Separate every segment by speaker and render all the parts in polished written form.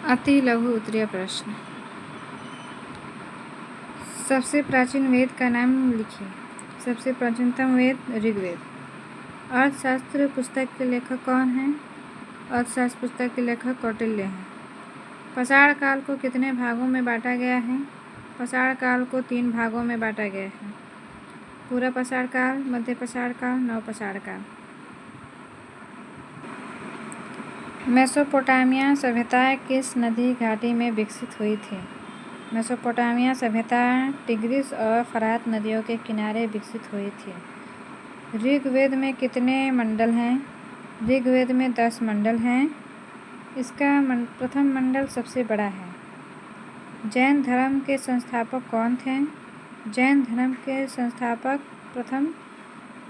Speaker 1: अति लघु उत्तरीय प्रश्न। सबसे प्राचीन वेद का नाम लिखिए। सबसे प्राचीनतम वेद ऋग्वेद। अर्थशास्त्र पुस्तक के लेखक कौन हैं? अर्थशास्त्र पुस्तक के लेखक कौटिल्य हैं। पाषाण काल को कितने भागों में बांटा गया है? पाषाण काल को 3 भागों में बांटा गया है। पूरा पाषाण काल, मध्य पाषाण काल, नव पाषाण काल। मेसोपोटामिया सभ्यता किस नदी घाटी में विकसित हुई थी? मेसोपोटामिया सभ्यता टिग्रिस और फरात नदियों के किनारे विकसित हुई थी। ऋग्वेद में कितने मंडल हैं? ऋग्वेद में 10 मंडल हैं। इसका प्रथम मंडल सबसे बड़ा है। जैन धर्म के संस्थापक कौन थे? जैन धर्म के संस्थापक प्रथम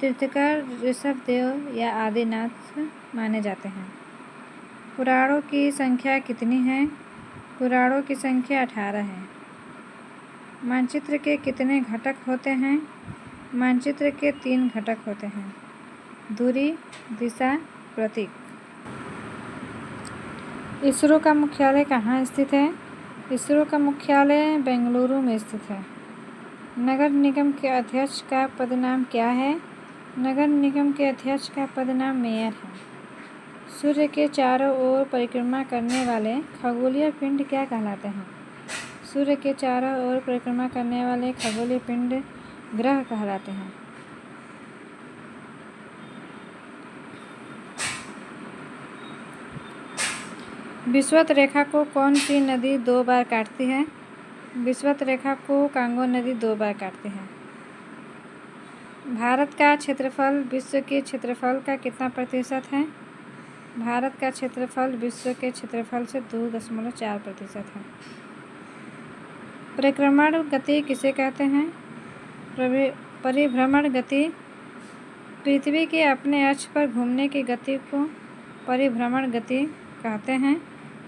Speaker 1: तीर्थंकर ऋषभदेव या आदिनाथ माने जाते हैं। पुराणों की संख्या कितनी है? पुराणों की संख्या 18 है। मानचित्र के कितने घटक होते हैं? मानचित्र के 3 घटक होते हैं। दूरी, दिशा, प्रतीक। इसरो का मुख्यालय कहाँ स्थित है? इसरो का मुख्यालय बेंगलुरु में स्थित है। नगर निगम के अध्यक्ष का पदनाम क्या है? नगर निगम के अध्यक्ष का पदनाम मेयर है। सूर्य के चारों ओर परिक्रमा करने वाले खगोलीय पिंड क्या कहलाते हैं? सूर्य के चारों ओर परिक्रमा करने वाले खगोलीय पिंड ग्रह कहलाते हैं। विषुवत रेखा को कौन सी नदी 2 बार काटती है? विषुवत रेखा को कांगो नदी 2 बार काटती है। भारत का क्षेत्रफल विश्व के क्षेत्रफल का कितना प्रतिशत है? भारत का क्षेत्रफल विश्व के क्षेत्रफल से 2.4% है। परिक्रमण गति किसे कहते हैं? परिभ्रमण गति। पृथ्वी के अपने अक्ष पर घूमने की गति को परिभ्रमण गति कहते हैं।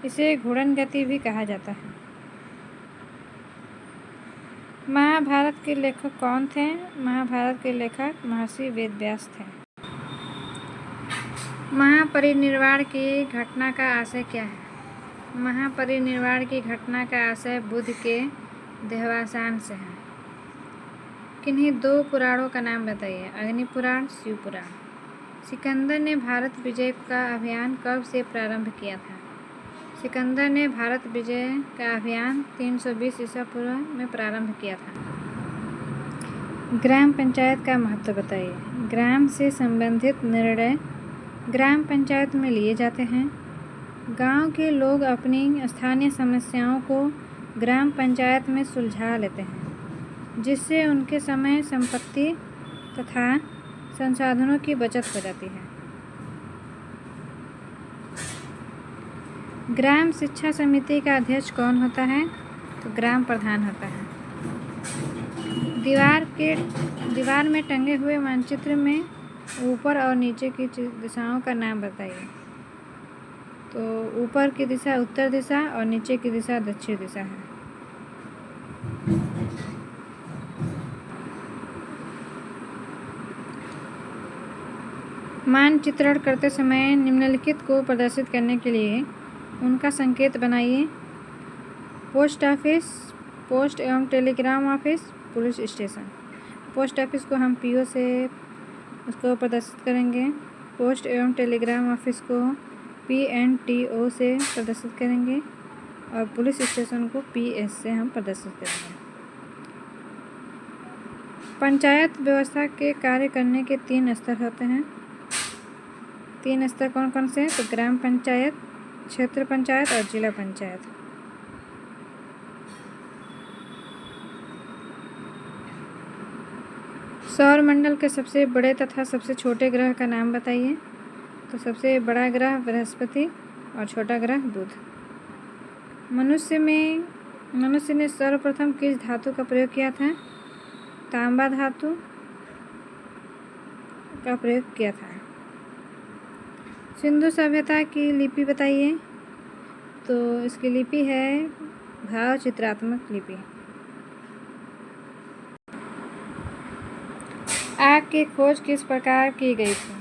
Speaker 1: इसे घूर्णन गति भी कहा जाता है। महाभारत के लेखक कौन थे? महाभारत के लेखक महर्षि वेदव्यास थे। महापरिनिर्वाण की घटना का आशय क्या है? महापरिनिर्वाण की घटना का आशय बुद्ध के देहावसान से है। किन्हीं 2 पुराणों का नाम बताइए। अग्नि पुराण, शिव पुराण। सिकंदर ने भारत विजय का अभियान कब से प्रारंभ किया था? सिकंदर ने भारत विजय का अभियान 320 ईसा पूर्व में प्रारंभ किया था। ग्राम पंचायत का महत्व बताइए। ग्राम से संबंधित निर्णय ग्राम पंचायत में लिए जाते हैं। गांव के लोग अपनी स्थानीय समस्याओं को ग्राम पंचायत में सुलझा लेते हैं, जिससे उनके समय, संपत्ति तथा संसाधनों की बचत हो जाती है। ग्राम शिक्षा समिति का अध्यक्ष कौन होता है? तो ग्राम प्रधान होता है। दीवार में टंगे हुए मानचित्र में ऊपर और नीचे की दिशाओं का नाम बताइए। तो ऊपर की दिशा उत्तर दिशा और नीचे की दिशा दक्षिण दिशा है। मानचित्रण करते समय निम्नलिखित को प्रदर्शित करने के लिए उनका संकेत बनाइए। पोस्ट ऑफिस, पोस्ट एवं Telegram office, police station. Post office को हम PO से उसको प्रदर्शित करेंगे। पोस्ट एवं टेलीग्राम ऑफिस को PNTO से प्रदर्शित करेंगे और पुलिस स्टेशन को PS से हम प्रदर्शित करेंगे। पंचायत व्यवस्था के कार्य करने के 3 स्तर होते हैं। 3 स्तर कौन कौन से? तो ग्राम पंचायत, क्षेत्र पंचायत और जिला पंचायत। सौर मंडल के सबसे बड़े तथा सबसे छोटे ग्रह का नाम बताइए। तो सबसे बड़ा ग्रह बृहस्पति और छोटा ग्रह बुध। मनुष्य ने सर्वप्रथम किस धातु का प्रयोग किया था? तांबा धातु का प्रयोग किया था। सिंधु सभ्यता की लिपि बताइए। तो इसकी लिपि है भाव चित्रात्मक लिपि। आग की खोज किस प्रकार की गई थी?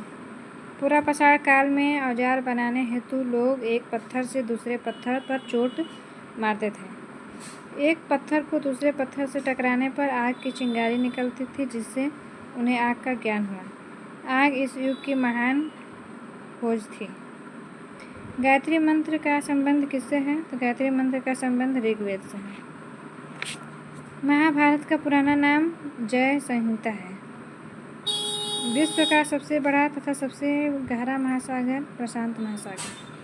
Speaker 1: पुरापाषाण काल में औजार बनाने हेतु लोग एक पत्थर से दूसरे पत्थर पर चोट मारते थे। एक पत्थर को दूसरे पत्थर से टकराने पर आग की चिंगारी निकलती थी, जिससे उन्हें आग का ज्ञान हुआ। आग इस युग की महान खोज थी। गायत्री मंत्र का संबंध किससे है? तो गायत्री मंत्र का संबंध ऋग्वेद से है। महाभारत का पुराना नाम जय संहिता है। विश्व का सबसे बड़ा तथा सबसे गहरा महासागर प्रशांत महासागर।